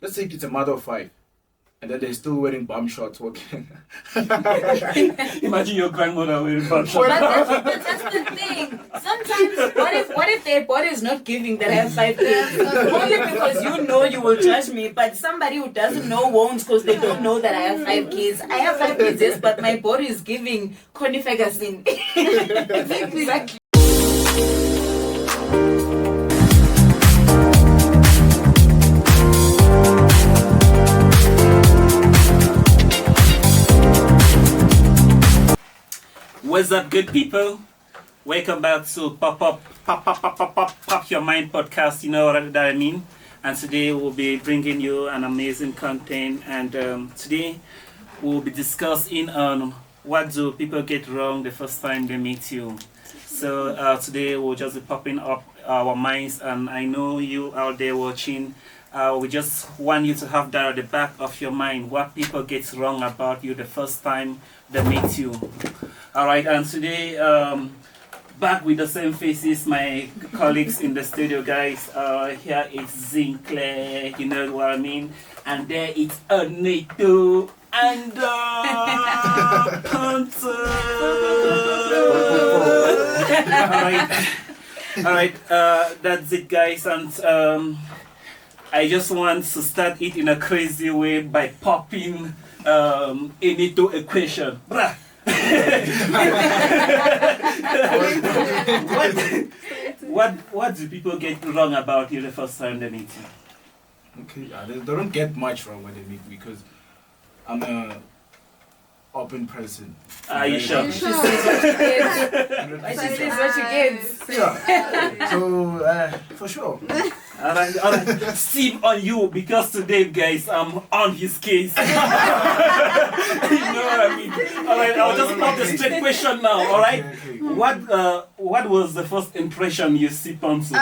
let's say it's a mother of 5. And then they're still wearing bum shorts walking. Imagine your grandmother wearing bum But shorts. that's the thing. Sometimes, what if their body is not giving that I have 5 kids? Only because you know you will judge me, but somebody who doesn't know won't because they don't know that I have 5 kids. I have 5 kids, yes, but my body is giving Connie Ferguson. Exactly. What's up, good people? Welcome back to Pop Your Mind podcast. You know what I mean? And today we'll be bringing you an amazing content. And today we'll be discussing on what do people get wrong the first time they meet you. So today we'll just be popping up our minds. And I know you out there watching. We just want you to have that at the back of your mind. What people get wrong about you the first time they meet you. Alright, and today, back with the same faces, my colleagues in the studio, guys. Here is Zinclair, you know what I mean? And there it's Anito and Panther. Alright, that's it, guys. And I just want to start it in a crazy way by popping Anito equation. Bruh. what do people get wrong about you the first time they meet you? Okay, they don't get much wrong when they meet me because I'm a open person. Are you sure? She sees what you get. She sees what you get. Yeah. So, for sure. Alright. Steve on you because today, guys, I'm on his case. You know what I mean? Alright, I'll just pop the straight question now, alright? Okay. What was the first impression you see Ponzu?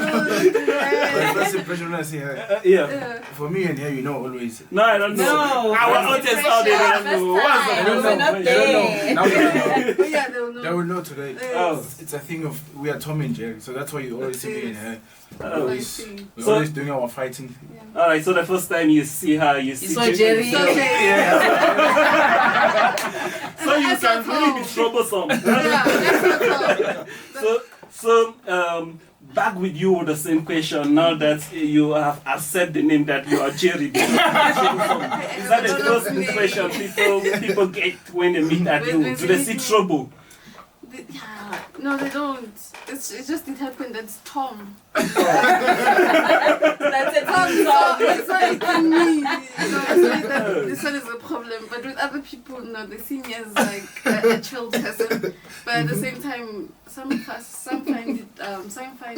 My first impression when I see her, Yeah. for me and her, you know, always. No, I don't know. No. Our audience out there don't know. What's the I don't first know. Not impression? there. Now they know. Oh, yeah, they'll know. They will know today. Oh. It's a thing of we are Tom and Jerry, so that's why you always see me and her. Oh. I see. We're So- always doing our fighting thing. Yeah. Alright, so the first time you see her, you see saw Jerry. It's okay. So you That's can not really be all. troublesome. Yeah, that's not So back with you with the same question. Now that you have accepted the name that you are Jerry, is that the first impression people get when they meet at you? Do they see trouble? Yeah, no, they don't. It's just it happened. That's Tom. That's a Tom, Tom. it's not even me. You know, it's that this one is a problem. But with other people, no, they see me as like a chill person. But at the same time, some find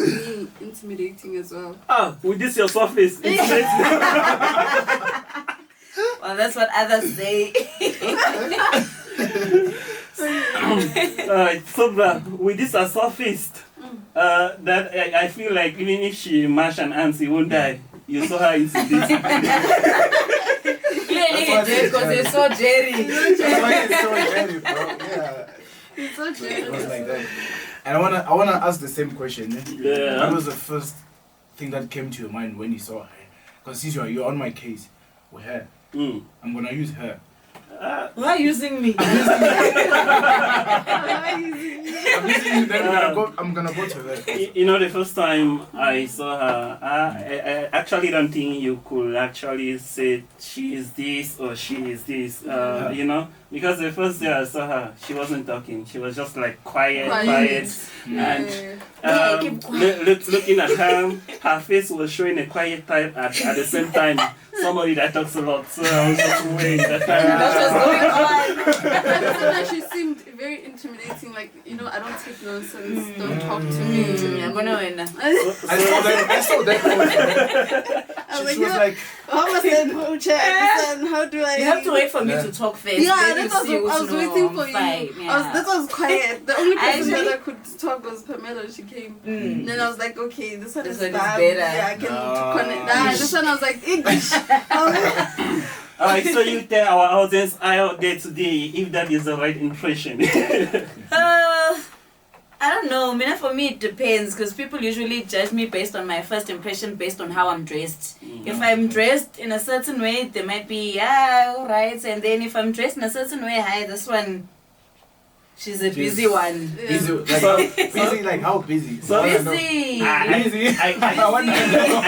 me intimidating as well. Ah, with this your surface. Well, that's what others say. Alright, so with this a surfaced, that I feel like even if she mash and ants, he won't die. You saw her into this. Clearly he did because they saw Jerry. That's why it's so Jerry, bro. Yeah. It's so It was true. like that. And I wanna ask the same question. Yeah. What was the first thing that came to your mind when you saw her? Because since you're on my case with her, I'm gonna use her. Why are you using me? I'm using you, then I'm gonna go to her. You know, the first time I saw her, I actually don't think you could actually say she is this or she is this, you know, because the first day I saw her, she wasn't talking. She was just like quiet. And Yeah, keep quiet. looking at her face was showing a quiet type at the same time. Somebody that talks a lot, so I was just waiting that time. That's what's going on. Sometimes she seemed very intimidating. Like, you know, I don't take nonsense. Don't talk to me. I'm gonna win. I saw that I She was like, how must I approach her? How do I? You have to wait for me Yeah. to talk first. Yeah, then that's you what see I was who's waiting no, for I'm you. fine, yeah. That was quiet. The only person Actually- that could talk was Pamela. She came. Mm. Then I was like, okay, this one This is one is bad. better. Yeah, I can Ah. connect. This one I was like, English. Alright, so you tell our audience out there today if that is the right impression. I don't know. I mean, for me, it depends because people usually judge me based on my first impression, based on how I'm dressed. If I'm dressed in a certain way, they might be, alright. And then if I'm dressed in a certain way, hi, this one, she's a busy one. Yeah. Busy, like, busy, like how busy? So- I wanna know. Busy. Busy. I wanna know.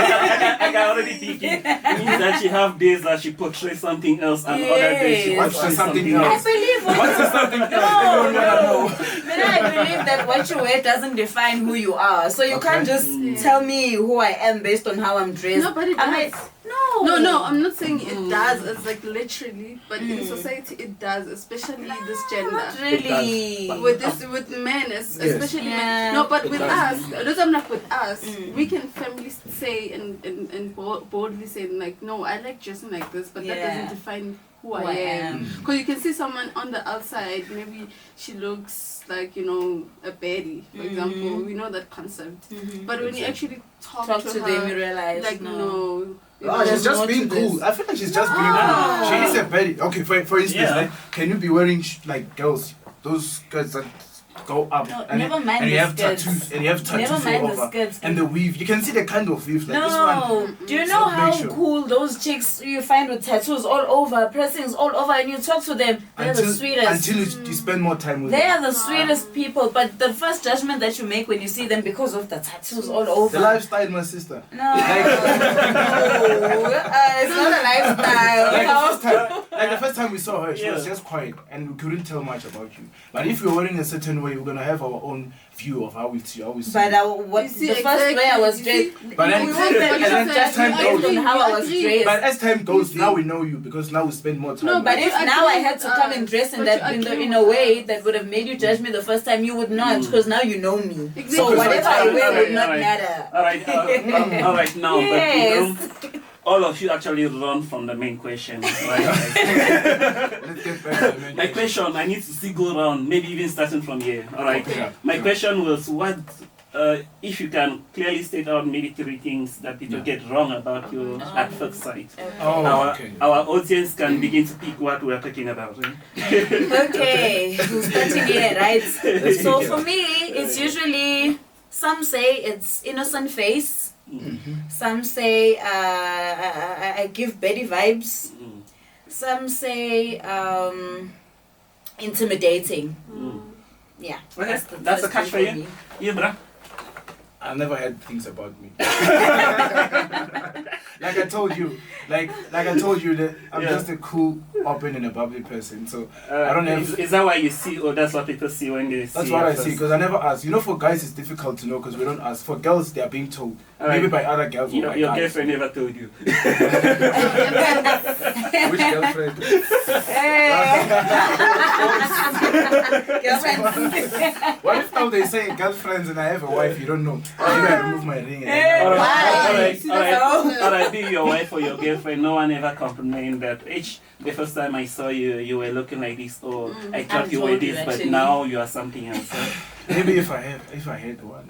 I can already think it means that she have days that she portrays something else and other days she Yes. portrays something Something I else. believe What's the something else? No, Everyone wanna know. But I believe that what you wear doesn't define who you are. So you Okay. can't just tell me who I am based on how I'm dressed. No, but it I might- does. No. No, I'm not saying it does. It's like literally, but in society it does, especially this gender. Not really. With men, especially Yeah. men. No, but It with does. us, those are not with us. We can firmly say and boldly say like, no, I like dressing like this, but that Yeah. doesn't define who Who I I am. am. Because you can see someone on the outside, maybe she looks like, you know, a baddie, for example. We know that concept. But when you actually talk Talk to to her, them, you realize like, no. you Oh, know, she's just more being to cool. this. I feel like she's just being cool. She is a very okay. For instance, Yeah. like, can you be wearing like girls, those skirts that go up No, and, never mind and you the have skirts. tattoos and you have tattoos Never mind all the over skirts. and the weave. You can see the kind of weave like this one. No, do you So know make how sure. cool those chicks you find with tattoos all over, piercings all over, and you talk to them? They're the sweetest. Until you spend more time with They them. are the sweetest people, but the first judgment that you make when you see them because of the tattoos all over. The lifestyle, my sister. No, it's not a lifestyle. Like the first time we saw her, she was Yeah. just quiet and we couldn't tell much about you. But if you're wearing a certain way, we're gonna have our own view of how we see. But what You see, the first way I was exactly, dressed, But then- we won't and then judge time me goes. based on how I was You agree. dressed. But as time goes, see- now we know you because now we spend more time. No, But you if agree now I had with to come and us, dress in but that you agree in with a way us. that would have made you judge me the first time, you would not, because now you know me. Exactly. So whatever I wear would not Alright. matter. All right, now, Yes. but you know, all of you actually run from the main question. Right? Let's get back to the main My question, I need to still go around, maybe even starting from here. All right. Okay. My question was, what if you can clearly state out maybe 3 things that people get wrong about you at first sight? Oh, Our, okay. our audience can begin to pick what we are talking about. Right? Okay, who's starting here, right? Let's So pick it for up. me, it's usually, some say it's innocent face. Some say I give Betty vibes. Some say intimidating. Yeah. Okay, the that's a first catch for thing you. me. Yeah, bruh. I never had things about me. like I told you, that I'm Yeah. just a cool, open, and a bubbly person. So I don't have. Is that why you see, or that's what people see when they see? That's what you I see first? because I never ask. You know, for guys it's difficult to know because we don't ask. For girls, they are being told, Alright. maybe by other girls or Your, by your guys. girlfriend never told you. Which girlfriend? Girlfriend. What if now they say girlfriends and I have a wife? You don't know. Maybe I remove my ring. And All Why? right, See, all that's right, the problem. all right. Be your wife or your girlfriend. No one ever complained that. The first time I saw you, you were looking like this, or I thought I've you were told you, this, but actually. now you are something else. maybe if I had one.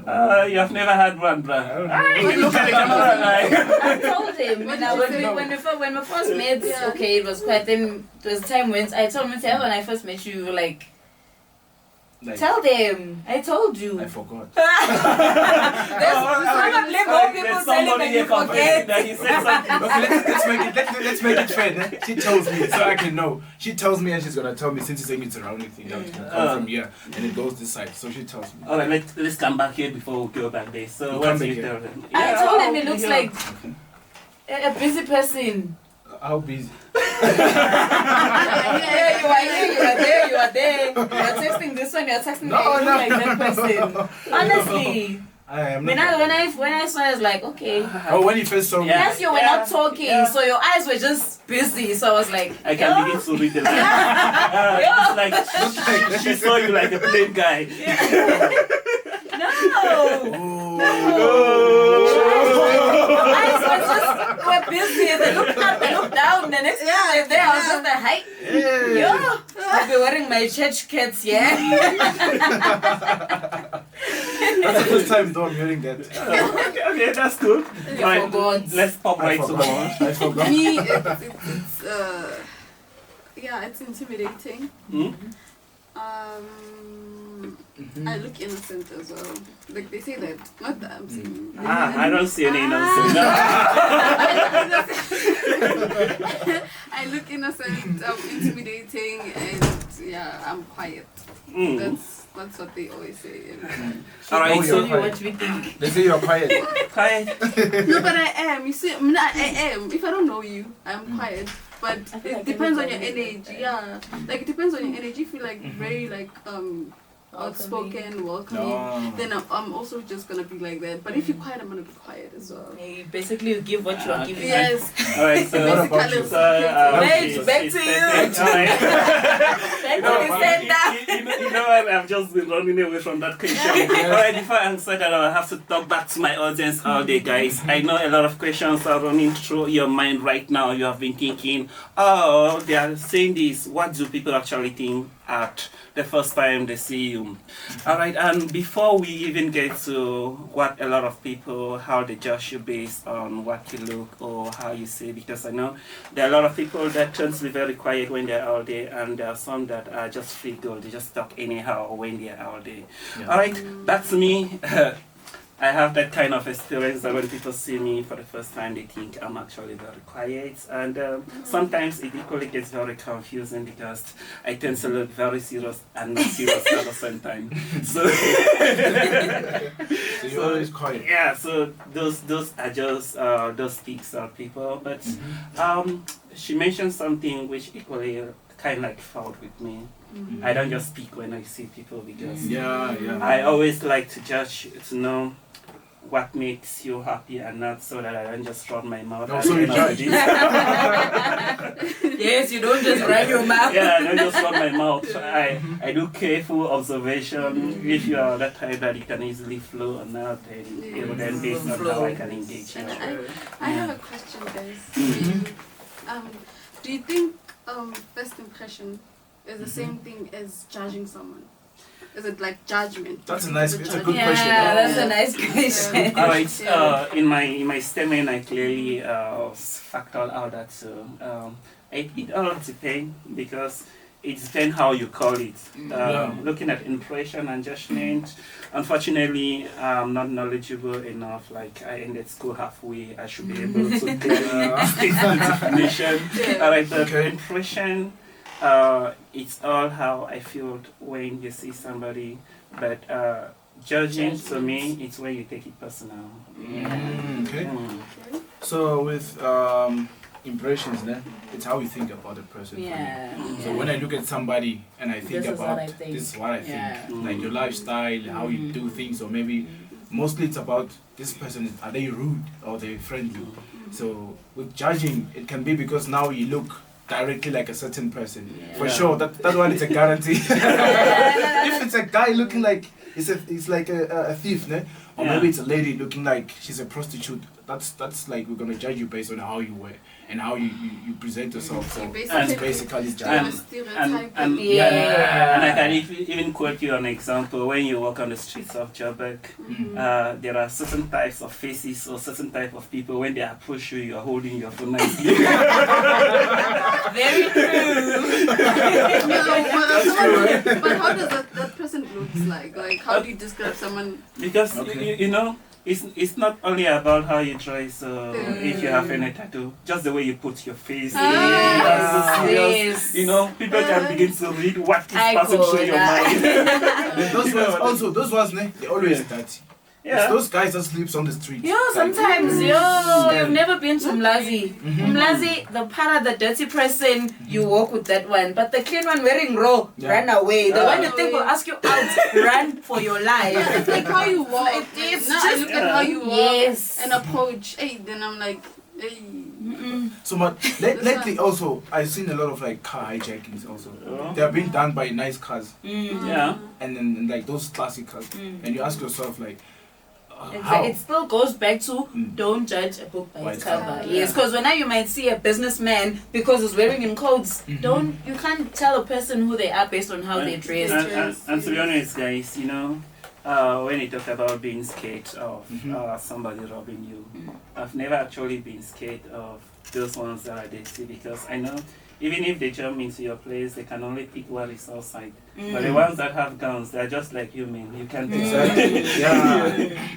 You have never had one, bruh. I don't know. Ah, you look at the camera like. I told him What you know, did you say? when we first met. Yeah. Okay, it was quite. Then there was a time when I told him, when I first met you, you were like, Like, tell them. I told you. I forgot. There's probably more people There's telling somebody that here you complaining forget. that he said something. Okay, let's make it fair. Né? She tells me so I can know. She tells me and she's gonna tell me since it's saying it's a rounding thing. That can come from here and it goes this side. So she tells me. All right, let's come back here before we go back there. So You what come do back you here. tell them? I told him he looks yeah. like a busy person. How busy? Yeah, you are here, you are there, you are there. You are texting this one, you are texting No, that. You look no. like that person. Honestly. I am When not. I saw it, I was like, okay. Oh, when you first saw me. Yeah. Yes, you were not talking, Yeah. so your eyes were just busy. So I was like, I can "Yo." begin to read the line. It's like she saw you like a plain guy. No. Oh. Your eyes were busy. They looked up, they looked down. The next thing they were there, I was just like, hi. Hey. Yo, I'll be wearing my church cats, yeah? That's the first time though I'm hearing that. Okay, that's good. Right, forgot. let's pop I right to forgot. more. I forgot. Me, yeah, it's intimidating. Hmm? I look innocent as well. Like they say that. Not that I'm saying. I don't see any nonsense. No. I look innocent, intimidating, and yeah, I'm quiet. Mm. That's what they always say. All right, Oh, so you're What we think. They say you're quiet. quiet. No, but I am. You see, I am. If I don't know you, I'm quiet. But I feel it like depends on your everybody energy. is Yeah, like it depends on your energy. If you like very like outspoken, welcoming, No. then I'm also just gonna be like that. But if you're quiet, I'm gonna be quiet as well. Hey, basically, you give what you are giving. Yes. All right, so What about you? Wait, back to you. All right. Back to the center. You know what? I've just been running away from that question. Alright, before I answer that, I have to talk back to my audience all day, guys. I know a lot of questions are running through your mind right now. You have been thinking, oh, they are saying this. What do people actually think at the first time they see you? Alright, and before we even get to what a lot of people, how they judge you based on what you look or how you say, because I know there are a lot of people that tend to be very quiet when they're out there, and there are some that are just free go, they just talk anyhow when they're out there. Yeah. Alright, back to me. I have that kind of experience that when people see me for the first time, they think I'm actually very quiet, and sometimes it equally gets very confusing because I tend to look very serious and not serious at the same time. So, So you're always quiet. yeah, so those are just those peaks are people. But she mentioned something which equally kind of like fought with me. I don't just speak when I see people because Yeah. I always like to judge, to know what makes you happy and not, so that I don't just run my mouth. No, at so the you end of the judge. day. Yes, you don't just run your mouth. Yeah, I don't just run my mouth. I do careful observation. If you are that type that you can easily flow or not, then it will then based on how I can engage you. And I have a question, guys. For you. Do you think first impression is the same thing as judging someone? Is it like judgment? That's a nice. It's a Judgment? good Yeah, question. that's a nice question. Alright, in my statement I clearly factored out that it all depends, because it depends how you call it. Looking at impression and judgment, unfortunately I'm not knowledgeable enough. Like I ended school halfway, I should be able to clearly state the definition. Alright, the Okay. impression, it's all how I feel when you see somebody, but judging to me, it's when you take it personal. Okay. Mm. So with impressions, then it's how you think about the person. for me. Yeah. So when I look at somebody and I think This is what about I think. this is what I think, Yeah. like your lifestyle, how you do things, or maybe mostly it's about this person. Are they rude or they friendly? So with judging, it can be because now you look directly like a certain person. For Yeah. sure, that one is a guarantee. If it's a guy looking like it's like a thief, ne? Or Yeah. maybe it's a lady looking like she's a prostitute. That's like we're gonna judge you based on how you wear and how you present yourself. So Basically- that's basically You're judging. stereotyping. And Yeah. and I can even quote you an example. When you walk on the streets of Joburg, there are certain types of faces or certain type of people. When they approach you, you are holding your phone nicely. Very true. But how does that person look like? Like, how do you describe someone? Because Okay. you know, it's not only about how you dress, if you have any tattoo, just the way you put your face. That's so serious. Yes. You know, people can begin to read what is I passing call through your that. mind. And those ones also, those ones, ne, they always dirty. It's Yeah. those guys that sleeps on the street. Yo, sometimes, you've never been to Mlazi. Mlazi, the para, the dirty person, you walk with that one. But the clean one wearing raw, Yeah. run away. The one you think will ask you out, run for your life. Yeah, it's like how you walk. It's Now I just- look at how you walk Yes. and approach. Hey, then I'm like, hey. So but lately also, I've seen a lot of like car hijackings also. Oh. They are being done by nice cars Yeah. and then like those classic cars. And you ask yourself like, It's how? It still goes back to don't judge a book by its cover. Yes, because when now you might see a businessman because he's wearing in coats. You can't tell a person who they are based on how they dress. And to be honest, guys, you know, when you talk about being scared of somebody robbing you, I've never actually been scared of those ones that I did see, because I know even if they jump into your place, they can only pick what is outside. But the ones that have guns, they're just like human. You can't pick Exactly. Yeah.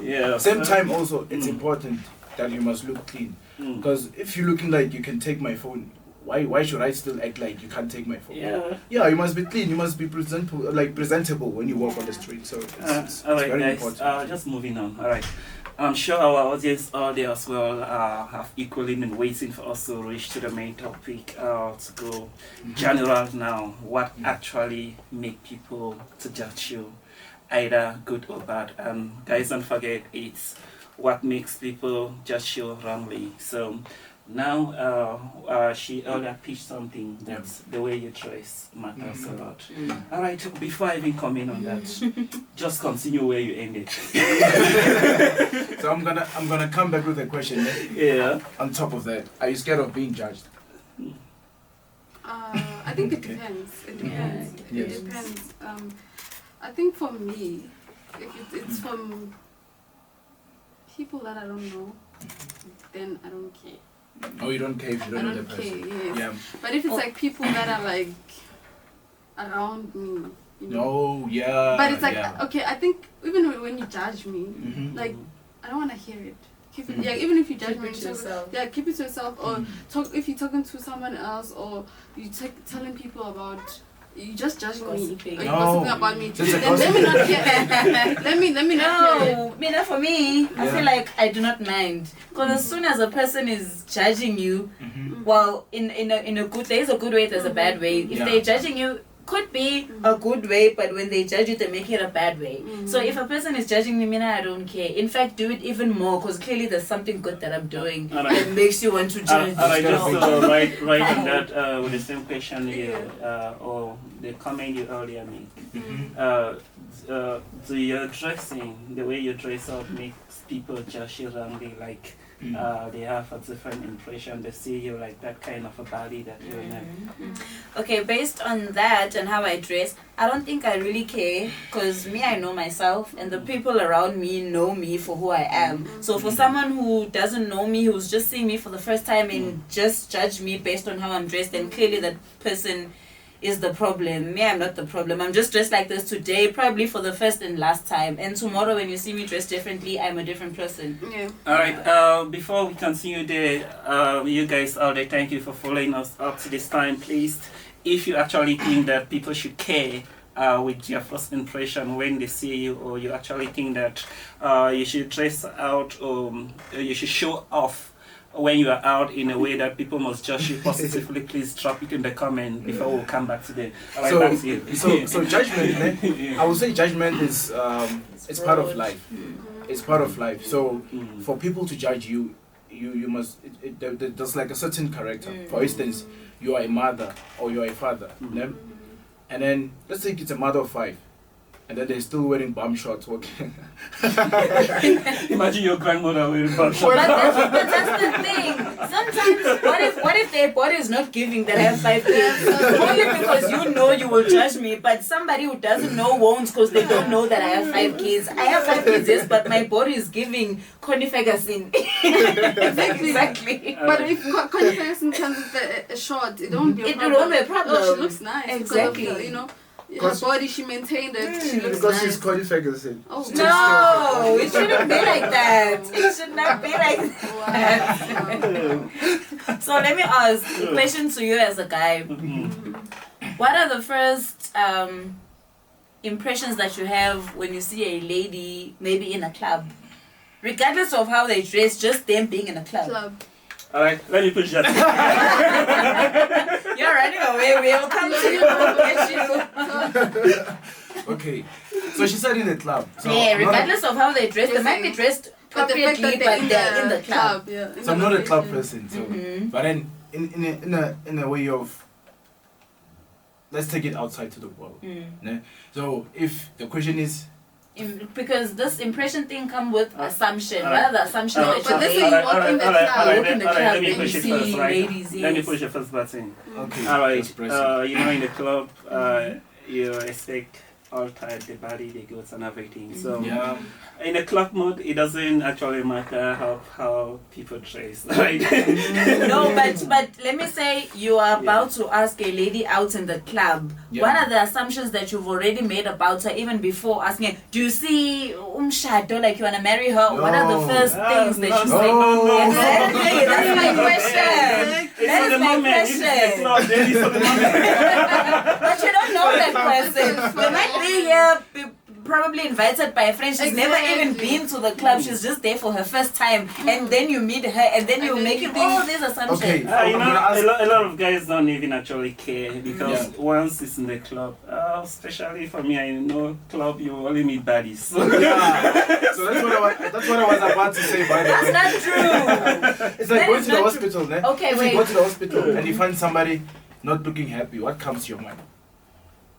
Yeah. Same time also, it's important that you must look clean. Because if you're looking like you can take my phone, why should I still act like you can't take my phone? Yeah. Yeah, you must be clean. You must be presentable when you walk on the street. So it's All right, very guys. important. Just moving on. All right. I'm sure our audience out there as well have equally been waiting for us to reach to the main topic, to go general now. What actually make people to judge you, either good or bad? And guys, don't forget, it's what makes people judge you wrongly. So now she earlier pitched something that the way you dress matters a lot. All right, before I even come in on that, just continue where you ended. So I'm gonna come back with a question. Yeah. On top of that, are you scared of being judged? I think it depends. It depends. Yes. It depends. I think for me, if it's from people that I don't know, then I don't care. Oh, you don't care if you I don't know the don't care, person. yes. Yeah. But if it's like people that are like around me, you know. No, yeah. But it's like, yeah. okay, I think even when you judge me, Mhm. like, I don't want to hear it. Keep it, Mhm. yeah, even if you judge Keep me, it to talk- yourself. yeah, keep it to yourself. Or Mhm. talk if you're talking to someone else, or you telling people about, you just judge me, Gossiping. or you're No. gossiping about me. Just a Then let me not gossip. hear it. let me not hear it. No, me not for me. I Yeah. feel like I do not mind because as soon as a person is judging you, Mhm. well, in a good, there's a good way, there's a bad way. If Yeah. they're judging you, could be a good way, but when they judge you, they make it a bad way. So if a person is judging me, Mina, I don't care. In fact, do it even more because clearly there's something good that I'm doing Alright. that makes you want to judge. Alright, just So- right on that with the same question you or the comment you earlier made. Mhm. Do your dressing, the way you dress up, makes people judge you wrongly? Like they have a different impression. They see you like that kind of a body that you're in. Okay, based on that and how I dress, I don't think I really care because me, I know myself and the people around me know me for who I am. So for someone who doesn't know me, who's just seeing me for the first time and just judge me based on how I'm dressed, then clearly that person is the problem. Me, I'm not the problem. I'm just dressed like this today, probably for the first and last time. And tomorrow when you see me dressed differently, I'm a different person. Yeah. Alright, before we continue there, you guys out there, thank you for following us up to this time. Please, if you actually think that people should care with your first impression when they see you, or you actually think that you should dress out or you should show off when you are out in a way that people must judge you positively, please drop it in the comment before we'll come back to the back to you. So judgment, I would say judgment is it's part of life. It's part of life. So for people to judge you, you must there's like a certain character. For instance, you are a mother or you are a father, ne? And then let's think it's a mother of 5, and then they're still wearing bum shorts walking. Imagine your grandmother wearing bum But shorts. that's the thing. Sometimes, what if their body is not giving that I have 5 kids? Only because you know you will judge me, but somebody who doesn't know won't because they don't know that I have 5 kids. I have 5 kids, yes, but my body is giving Connie Ferguson. Exactly. But if Connie Ferguson comes with a short, it won't be a It problem. won't be a problem. Oh, she looks nice. Exactly. Because of the, her Because- body, she maintained it. She looks Because nice. she's Connie Ferguson. Oh, No, it shouldn't be like that. It should not be like wow. that. So let me ask a question to you as a guy. What are the first impressions that you have when you see a lady maybe in a club? Regardless of how they dress, just them being in a club. Club. Alright, let me push that. You're running away, we'll come to you, we'll get you. Okay, so she said in the club. So Yeah, I'm not a- regardless of how they dress, they might be dressed But the fact appropriately, that but they're in the club. Yeah, in So I'm the not a club location. person. So, Mhm. but then in a way of, let's take it outside to the world. Ne? So if the question is, Because this impression thing come with assumption, Alright. rather the assumption Alright, that But this you is make. walk in the club. Walk in the club let me and push you it see first, right? ladies, Let me yes. push the first button. okay, Alright, let's press it. in the club, you expect all tired, the body, the goods and everything. So Yeah. in a club mode, it doesn't actually matter how people dress, right? No, but let me say you are about to ask a lady out in the club. Yeah. What are the assumptions that you've already made about her even before asking her? Do you see umshado, like you want to marry her? What are the No. first things that you say? No. Exactly, that's my question. It's That for is the my moment. It's question. not really for the moment. But you don't know that person. You might be here, probably invited by a friend. She's never even Exactly. been to the club. She's just there for her first time. And then you meet her and then you And then make you it think- all these assumptions. Okay. You I'm know, gonna ask- a lot of guys don't even actually care because Yeah. once it's in the club, especially for me, I know club you only meet baddies. So Yeah. So that's what I was about to say, by the That's way. not true. It's like That going is to the not hospital, ne? Okay, If wait. you go to the hospital and you find somebody not looking happy, what comes to your mind?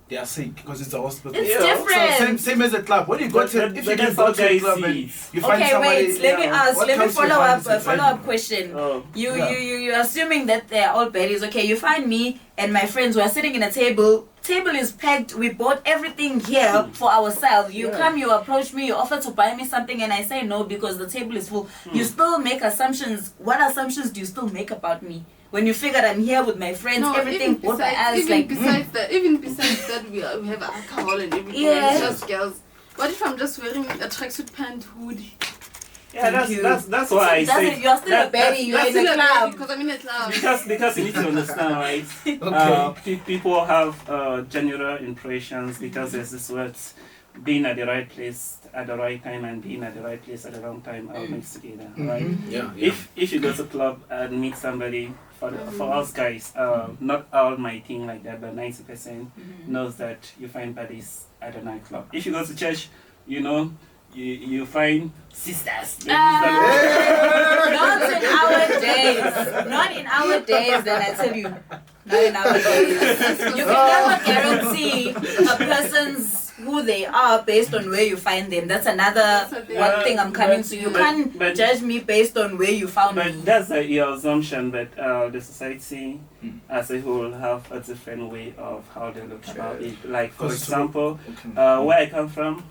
They are sick because it's a hospital. It's Yeah. different. So same as the club. When you go to, But if you that's can go how to a guys club see and it. you find Okay, somebody, wait. Let me yeah, ask. what Let me comes to your follow mind up. is A a follow value. up question. Oh. Yeah. You're assuming that they're all baddies. Okay, you find me and my friends. We're sitting in a table. Table is packed. We bought everything here for ourselves. You Yeah. come, you approach me, you offer to buy me something, and I say no because the table is full. You still make assumptions. What assumptions do you still make about me when you figure I'm here with my friends? Everything even bought by besides, us. Like even besides that, we have alcohol and everything. Yeah. It's just girls. What if I'm just wearing a tracksuit pant, hoodie? Yeah, Thank you. that's why I That's say it, you're still a baddie. You're in a club. Because I'm in a club. because you need to understand, right? People have general impressions because there's this word being at the right place at the right time and being at the right place at the wrong time all mixed together, right? Yeah. If you go to club and meet somebody, for us guys, not all my thing like that, but 90% knows that you find buddies at a nightclub. If you go to church, you know, you find sisters. Not in our days. Not in our days, then I tell you. Not in our days. You can never guarantee a person's who they are based on where you find them. That's another one thing I'm coming to. You can't but- judge me based on where you found But me. that's your assumption that the society as a whole have a different way of how they look about it. Like for Because- example, Okay. where I come from,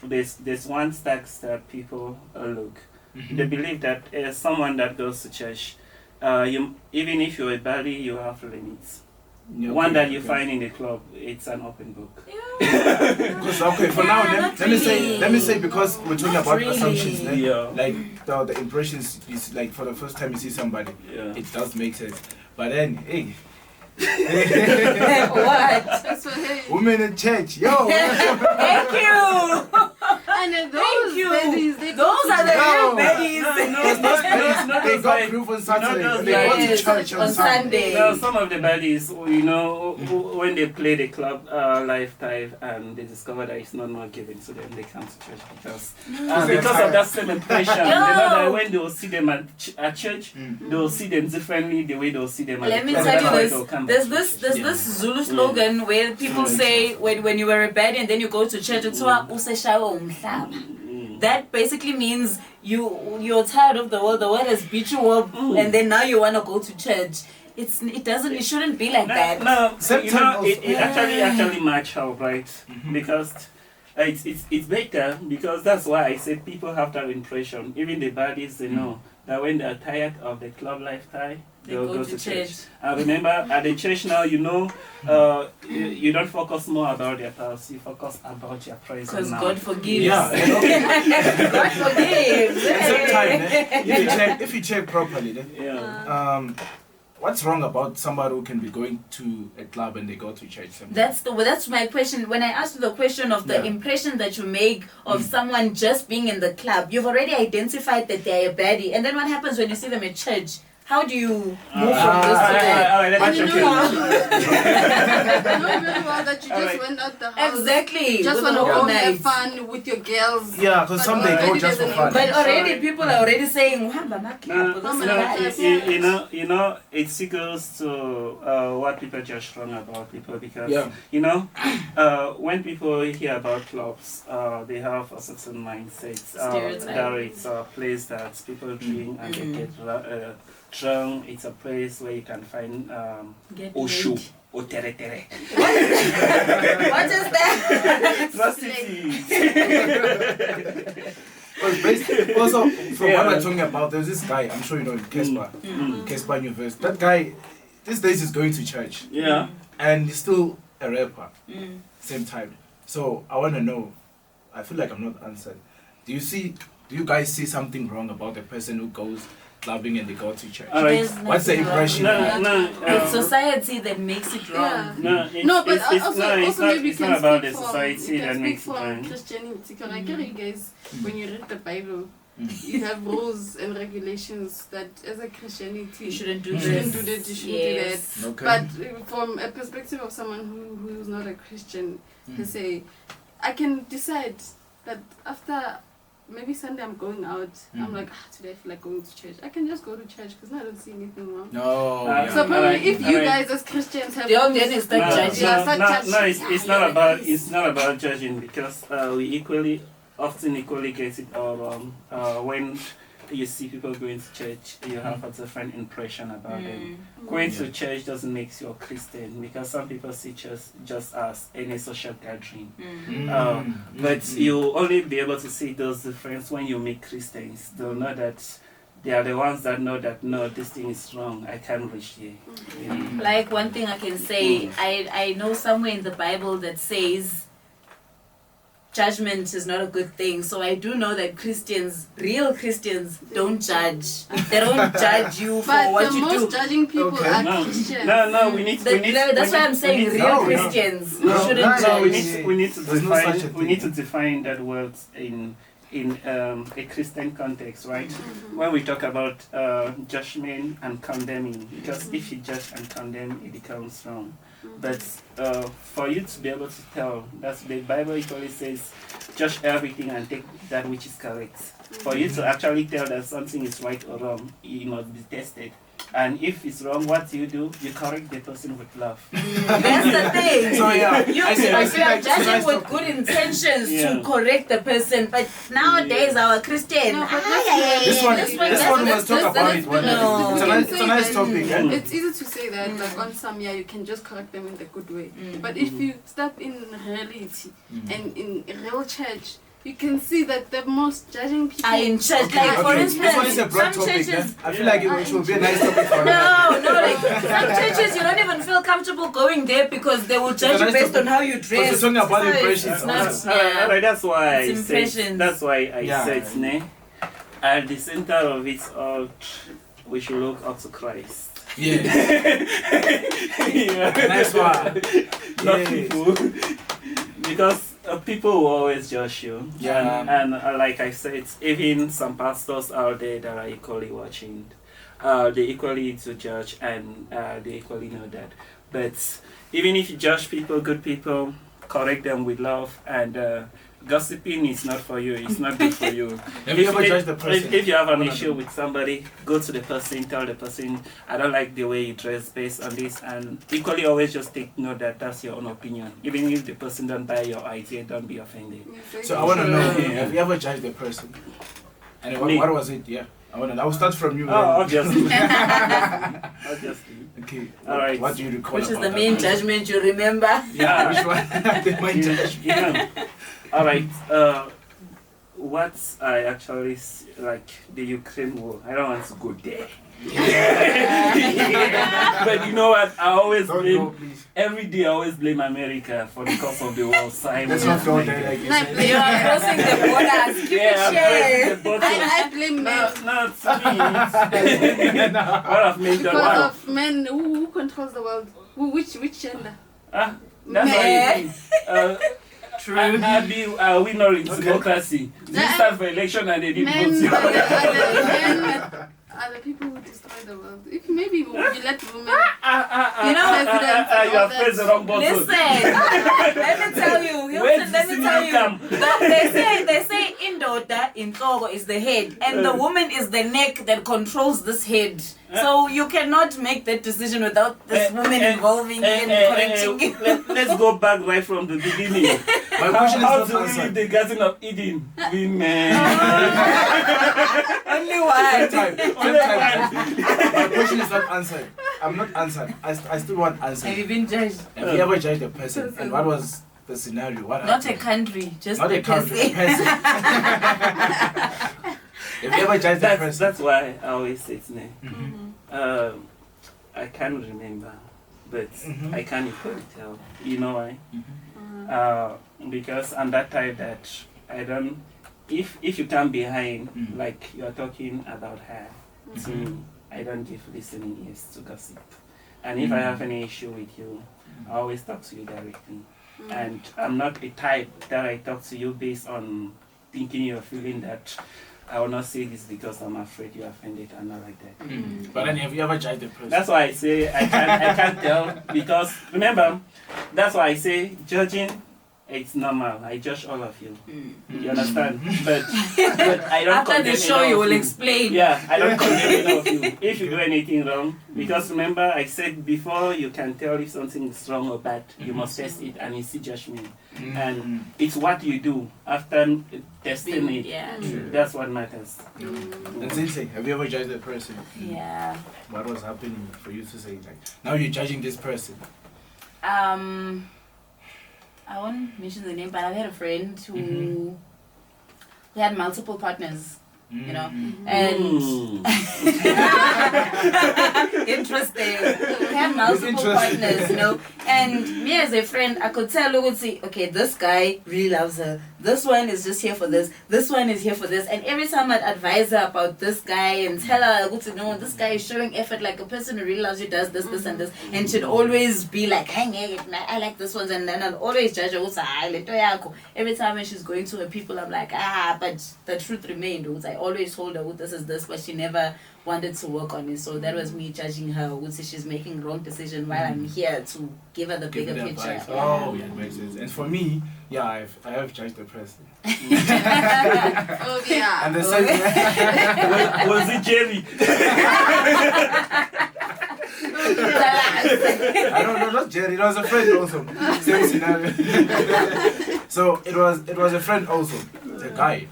there's one tax that people look. They believe that someone that goes to church, even if you're a baddie, you have limits. Yeah, One okay, that you okay. find in the club, it's an open book. Because okay, for now, Yeah, let not me say, really. because we're talking Not about really. assumptions, ne? Yeah. Like the impressions is like for the first time you see somebody, Yeah. it does make sense. But then, hey, What? So hey, women in church, yo, Thank you. and then Thank those you. ladies, they Those are the No. real baddies. they got proof on Saturday. those and they go to Yes, church on on Sunday. Sunday. Now, some of the baddies, you know, when they play the club lifetime and they discover that it's not given to them, they come to church because of that same impression. They know that when they will see them at church, they will see them differently the way they will see them at Let the me club. tell That's you why this. they'll come There's back to this church. there's Yeah. this Zulu slogan where people say when you were a baddie and then you go to church, it's that basically means you're tired of the world has beat you up, and then now you want to go to church. It shouldn't be like that. No, Same you time know, it also. actually match out, right? Because it's better because that's why I said people have that impression. Even the baddies, they know that when they're tired of the club lifestyle, they'll go to church. And remember, at the church now, you know, you don't focus more about their past, you focus about your present Because now. God forgives. Yeah, and okay. God forgives. At the same time, ne, if you check properly, ne, Yeah. what's wrong about somebody who can be going to a club and they go to church? Sometimes? That's my question. When I asked you the question of the Yeah. impression that you make of someone just being in the club, you've already identified that they're a baddie. And then what happens when you see them at church? How do you move from this to that? Alright, And let's you check know, it. you know very well that you just Alright. went out the house. Exactly. Just with want the to whole go have night. fun with your girls. Yeah, because But some they go already just for there's an fun. But already Sorry. people are already saying, "Wahamba amaklaphu, No, this is no, nice." you know, it goes to what people just wrong about people because Yeah. you know, when people hear about clubs, they have a certain mindset. Stereotype. That it's a place that people drink and they get drunk. It's a place where you can find Get Osho. laid. or tere tere. What is that? Prostitutes. Also, from Yeah. what we're talking about, there's this guy, I'm sure you know him, Kesper. Kesper Universe. That guy, these days is going to church. Yeah. And he's still a rapper. Same time. So I want to know, I feel like I'm not answered. Do you guys see something wrong about a person who goes clubbing and they go to church? All right. There's What's the nothing wrong impression? with No, that. no. It's society that makes it wrong. Yeah. No, it's, No, but it's also, not, it's also not, maybe it's you not can about the speak society from, that makes it from wrong. Christianity. Can I carry you guys, when you read the Bible, you have rules and regulations that as a Christianity, You shouldn't do you this. shouldn't do that, you shouldn't Yes. do that. Okay. But from a perspective of someone who's not a Christian, per se, I can decide that after maybe Sunday I'm going out, I'm like, today I feel like going to church. I can just go to church because I don't see anything wrong. No. Yeah. So probably Alright, if you alright. guys as Christians have They'll rules- then start judging. Yeah, start judging. It's not about judging because we often equally get it all wrong. When you see people going to church, you have a different impression about them. Going to church doesn't make you a Christian because some people see church just as any social gathering. But you only be able to see those differences when you meet Christians. They'll know that they are the ones that know that no, this thing is wrong. I can't reach here. Yeah. Like one thing I can say, I know somewhere in the Bible that says judgment is not a good thing. So I do know that Christians, real Christians, don't judge. They don't judge you for But what the you most do. judging people Okay. are No, Christians. no, we need. That's why I'm saying real no, Christians no, shouldn't no, judge. we need to There's no such a define. We thing. need to define that word in a Christian context, right? When we talk about judgment and condemning, because if you judge and condemn, it becomes wrong. But for you to be able to tell, that's the Bible equally says, judge everything and take that which is correct. For you to actually tell that something is right or wrong, it must be tested. And if it's wrong, what do? You correct the person with love. That's the thing. So yeah, You I see are that judging with stuff. good intentions Yeah. to correct the person, but nowadays our Christian. No, but This one must talk about it one day. No. It's a nice topic. Yeah. It's easy to say that, like on some, you can just correct them in the good way. But if you step in reality and in real church, you can see that the most judging people are in church. Like for instance, This one is a broad some topic. churches. I feel like it should be a nice topic for No, like some churches you don't even feel comfortable going there because they will judge you nice based topic. on how you Because dress. we're talking about So it's impressions. not- yeah. Alright, that's why I It's said. impressions. That's why I Yeah. said, ne? At the center of it all, we should look up to Christ. Yeah. Yeah. Nice one. Not Yes. people. Because people will always judge you. Yeah. And like I said, even some pastors out there that are equally watching, they equally to judge and they equally know that. But even if you judge people, good people, correct them with love, and gossiping is not for you. It's not good for you. Have you ever judged the person? If you have an issue with somebody, go to the person, tell the person, I don't like the way you dress based on this, and equally always just take note that that's your own opinion. Even if the person don't buy your idea, don't be offended. So I want to know, Yeah. have you ever judged the person? And Me? what was it? Yeah. I will start from you. Oh, obviously. Obviously. Okay. All right. What do you recall? Which is about the that main person? judgment you remember? Yeah, which one? The main judgment. Yeah. All right. What I actually like the Ukraine war. I don't want to go there. But you know what? I always Don't blame. go, please. Every day I always blame America for the cause of the war. Simon. Let's not go there like you Like, said. You are crossing the borders. Keep Yeah, it share. the bottom. I blame men Not me. What I've made that because one. of men who controls the world. Which gender? Ah, that's Meh. why you think. Are we not in democracy? Did you stand for election and they didn't Men vote you? are the people who destroy the world. If maybe you let women. You know, You have pressed the wrong button. Listen, let me tell you, Where Hilton, did let me the tell signal you. come? That they say Indota in Togo is the head, and the woman is the neck that controls this head. So you cannot make that decision without this woman involving and correcting you. Let's go back right from the beginning. My question is How not do we answered. leave the Garden of Eden? Women. Only one. Same time. My question is not answered. I'm not answered. I still want answer. Have you been judged? Have you ever judged a person? And what was the scenario? What Not a happened? country, just Not the a country, a person. person. Have you ever judged a person? That's why I always say it's name. Mhm. I can't remember, but Mhm. I can't even tell. You know why? Mhm. Because I'm that type that I don't. If you come behind, Mm. like you're talking about her to Mhm. me, I don't give listening ears to gossip. And if I Mm. have any issue with you, I always talk to you directly. And I'm not a type that I talk to you based on thinking you're feeling that I will not say this because I'm afraid you're offended. I'm not like that. Mhm. But then have you ever judged a person? That's why I say I can't tell, because remember, that's why I say judging, it's normal. I judge all of you. You understand? But I don't After the condemn show, any you of will explain. Yeah, I don't condemn any of you if you do anything wrong. Because remember, I said before you can tell if something is wrong or bad, you must test it and you see judgment. Mhm. And it's what you do after testing it. Yeah, That's what matters. And Zinhle, have you ever judged a person? yeah. What was happening for you to say like, now you're judging this person? I won't mention the name, but I had a friend who Mhm. had multiple partners, you know, Mhm. and Mm. interesting. He had multiple Interesting. partners, you know. And me as a friend, I could tell, okay, this guy really loves her. This one is just here for this. This one is here for this. And every time I'd advise her about this guy and tell her, no, this guy is showing effort, like a person who really loves you does this, this, and this. And she'd always be like, hey, I like this one. And then I'd always judge her. Every time when she's going to her people, I'm like, but the truth remained. I always told her, this is this, but she never wanted to work on it. So that was me judging her. She's making wrong decision while I'm here to give her the Give bigger it picture. advice. Oh, yeah, makes sense. And for me, yeah, I have judged the person. Oh yeah. And the same Was it Jerry? I don't know, not Jerry, it was a friend also. Same scenario. So it was a friend also, a guy.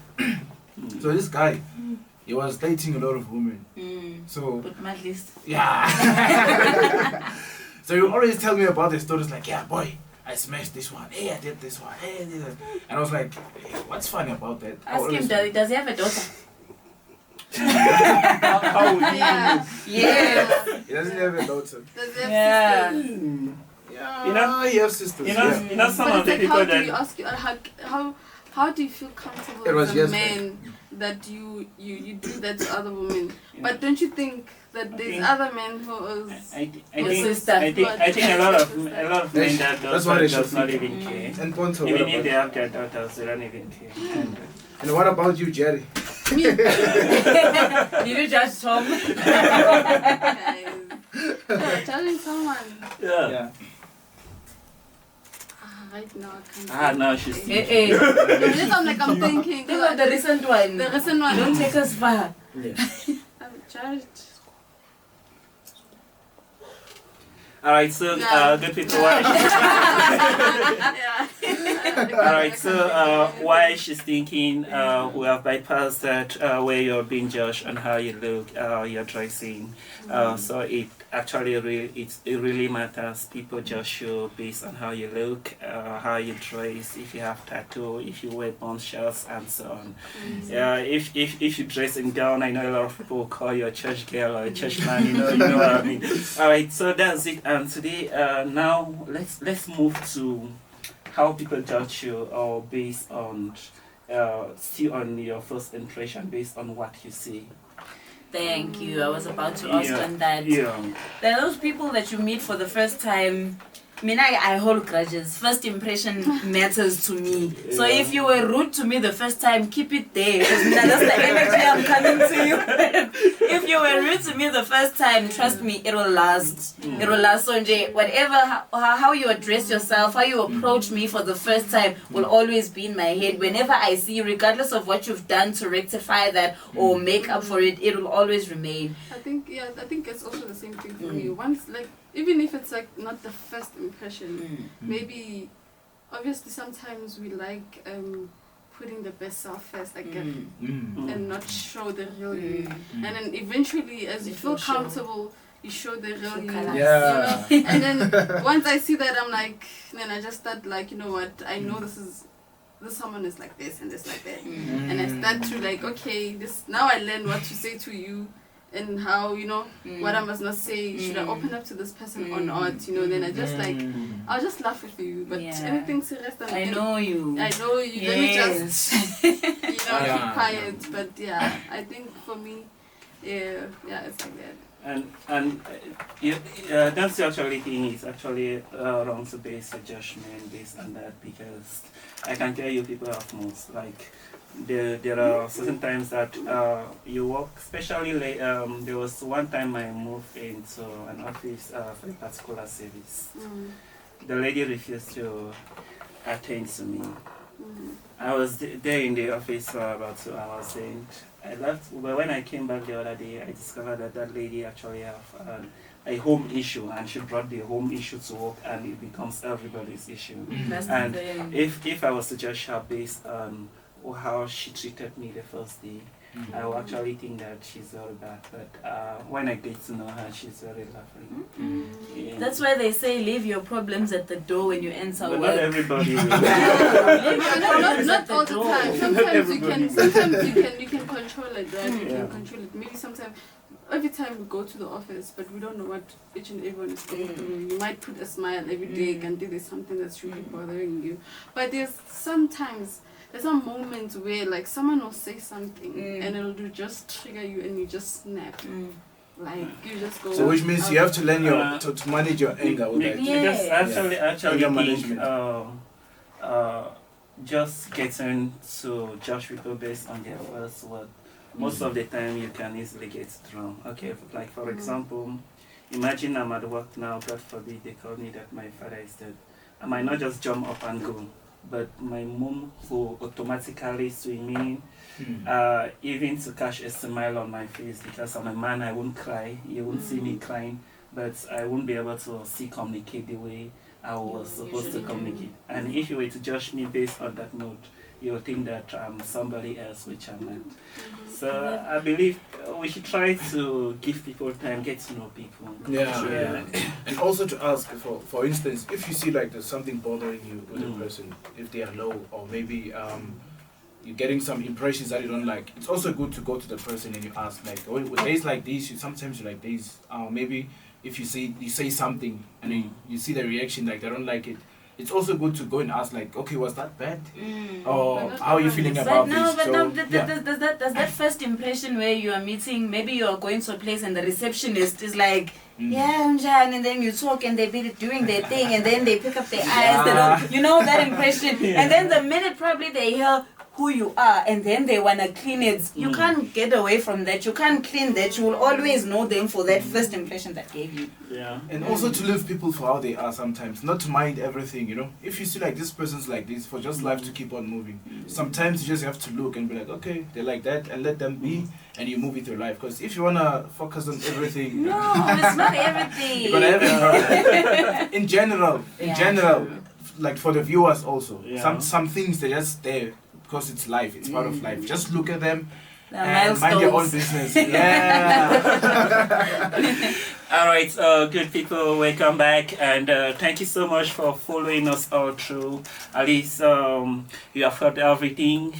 So this guy, he was dating a lot of women. So But at least. yeah. So you always tell me about the stories like, yeah, boy, I smashed this one. Hey, I did this one. Hey, I did that. And I was like, hey, what's funny about that? I Ask him, always- does he have a daughter? How would you Yeah. Yeah. He doesn't have a daughter. Does he have Yeah. sisters? Yeah, You know- he has sisters. You know, yeah. you know some But of the it's like, people how do that you ask you how do you feel comfortable It was as a yes, man that you do that to other women? But don't you think that there's other men who is Your think sister. I think a lot of men that That's what they does should not think. even care. And Ponto, what Even if about they you? have their daughters, they don't even care. And what about you, Jerry? me? Did you judge Tom? Guys, telling someone Yeah. right now I can't. Now she's Hey, hey. Just I'm thinking. Think of the recent one. The recent one. Don't take us far. I'm judged. Alright, so good people, why Alright, so why she's thinking we have bypassed that where you're being judged on how you look, you're dressing. So it actually it really matters. People judge you based on how you look, how you dress, if you have tattoo, if you wear bone shirts, and so on. If you dress in gown, I know a lot of people call you a church girl or a church man. You know what I mean. Alright, so that's it. And today, now let's move to how people judge you, or based on still on your first impression, based on what you see. Thank you. I was about to ask on that. Yeah. There are those people that you meet for the first time. I hold grudges. First impression matters to me. So Yeah. if you were rude to me the first time, keep it there. Because that's the energy I'm coming to you. If you were rude to me the first time, trust me, it will last. It will last. So whatever, how you address yourself, how you approach me for the first time will always be in my head. Whenever I see you, regardless of what you've done to rectify that or make up for it, it will always remain. I think it's also the same thing for me. Once, like, even if it's like not the first impression, maybe obviously sometimes we like putting the best self first, like and not show the real you. And then eventually, as you feel Sure. comfortable, you show the real you. Colours. Yeah. You know? And then once I see that, I'm like, then I just start like, you know what? I know this someone is like this and this like that, and I start to like, okay, this now I learn what to say to you. And how, you know, what I must not say, should I open up to this person or not, you know, then I just like, I'll just laugh with you, but anything serious, then I know you. let me just, you know, keep quiet, but yeah, I think for me, yeah, it's like that. And that's actually thing is actually wrong to base a judgment based on that, because I can tell you people have moods. Like there are certain times that you work, especially there was one time I moved into an office for a particular service. The lady refused to attend to me. I was there in the office for about 2 hours, and I left. But when I came back the other day, I discovered that lady actually have a home issue, and she brought the home issue to work, and it becomes everybody's issue. And if I was to judge her based on how she treated me the first day, I will actually think that she's very bad. But when I get to know her, she's very lovely. Yeah. That's why they say leave your problems at the door when you enter But work. not everybody will. Not all the time. Sometimes you can control it, right? You can control it. Maybe sometimes, every time we go to the office, but we don't know what each and everyone is going through. You might put a smile every day and there's something that's really bothering you. But there's some moments where like someone will say something and it'll just trigger you and you just snap. Like you just go. So which means you have to learn to manage your anger with that. Because actually Anger think, management. just getting to judge people based on their first word, most of the time you can easily get it wrong. Okay, like for example, imagine I'm at work now, God forbid they call me that my father is dead. I might not just jump up and go, but my mom will automatically swim in, even to catch a smile on my face, because I'm a man, I won't cry. You won't see me crying, but I won't be able to communicate the way I was supposed to communicate. And if you were to judge me based on that note, you'll think that I'm somebody else, which I'm not. So I believe we should try to give people time, get to know people. Yeah. And also to ask, for instance, if you see like there's something bothering you with a person, if they are low, or maybe you're getting some impressions that you don't like, it's also good to go to the person and you ask, like, with days like these, sometimes you like days, maybe if you say something and you see the reaction, like they don't like it, it's also good to go and ask, like, okay, was that bad? Or how are you feeling about this? Does that first impression where you are meeting, maybe you are going to a place and the receptionist is like, and then you talk and they be doing their thing and then they pick up their eyes, they don't, you know that impression. And then the minute probably they hear who you are and then they want to clean it, you can't get away from that. You can't clean that. You will always know them for that first impression that gave you. And also to leave people for how they are sometimes, not to mind everything, you know. If you see like this person's like this, for just life to keep on moving, sometimes you just have to look and be like, okay, they're like that, and let them be, and you move with your life. Because if you want to focus on everything, no, it's not everything. You're gonna have it. In general, like for the viewers also, some things they're just there because it's life, it's part of life. Just look at them and mind your own business. All right, good people, welcome back, and thank you so much for following us all through. At least you have heard everything.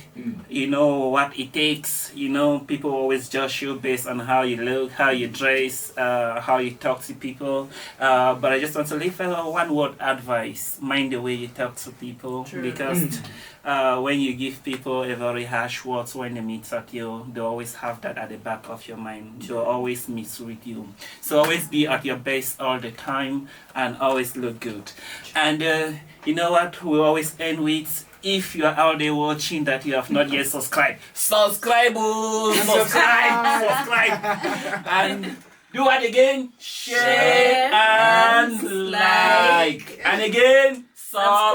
You know what it takes. You know, people always judge you based on how you look, how you dress, how you talk to people. But I just want to leave one word advice: mind the way you talk to people. True. Because when you give people a very harsh words when they meet at you, they always have that at the back of your mind. They'll always misread you. So always be at your best all the time and always look good. And you know what? We always end with, if you are out there watching that you have not yet subscribed, subscribe! And do what again? Share and like. And again, subscribe.